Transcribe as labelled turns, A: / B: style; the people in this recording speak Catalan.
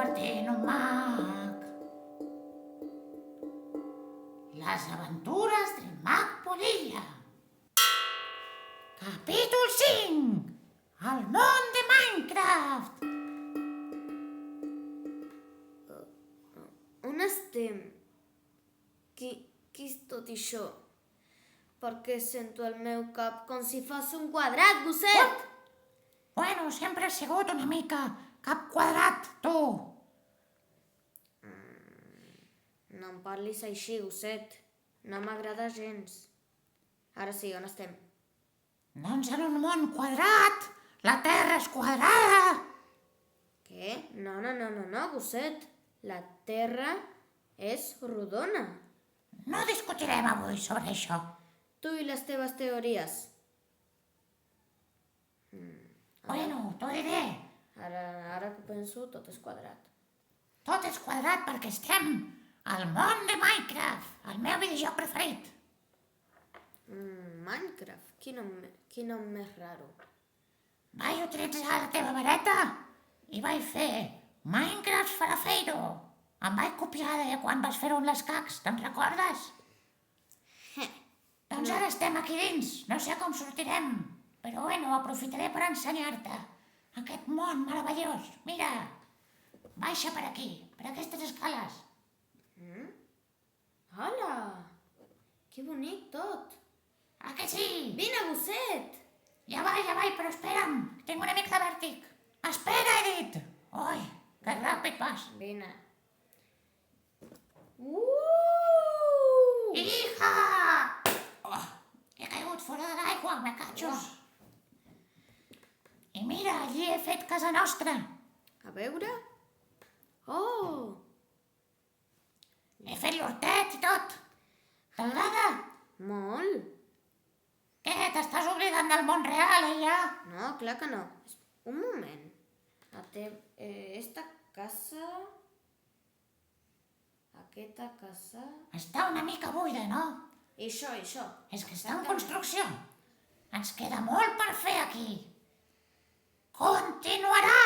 A: convertir en un mag. Las aventuras del mag Polilla. Capítol 5. El món de Minecraft.
B: On estem? Qui és tot això? Perquè sento el meu cap com si fos un quadrat, gosset!
A: Bueno, sempre has sigut una mica cap quadrat, tu.
B: No em parlis així, gosset. No m'agrada gens. Ara sí, on estem?
A: Doncs en un món quadrat. La Terra és quadrada.
B: Què? No, gosset. La Terra és rodona.
A: No discutirem avui sobre això.
B: Tu i les teves teories.
A: Bueno, t'ho diré.
B: Ara que penso, tot és quadrat.
A: Tot és quadrat perquè estem al món de Minecraft, el meu videojoc preferit.
B: Minecraft? Quin nom més raro.
A: Vaig utilitzar la teva vareta i vaig fer Minecraft Farafeiro. Em vaig copiar de quan vas fer-ho amb les cacs, te'n recordes? Doncs ara estem aquí dins, no sé com sortirem, però bueno, aprofitaré per ensenyar-te aquest món meravellós. Mira, baixa per aquí, per aquestes escales.
B: Hola! Que bonic tot!
A: Ah, que sí?
B: Vine, gosset!
A: Ja vaig, però espera'm, tinc una mica de vèrtic. Espera, he dit! Ui, que ràpid vas.
B: Vine.
A: Hija! Oh, he caigut fora de l'aigua, me catxos. I mira, allí he fet casa nostra.
B: A veure? Oh!
A: He fet l'hortet i tot. T'agrada?
B: Molt!
A: Què, t'estàs oblidant del món real, ja?
B: No, clar que no. Un moment. Esta casa... Aquesta casa...
A: Està una mica buida, no?
B: I això.
A: És que està en construcció. Ens queda molt per fer aquí. Continuarà!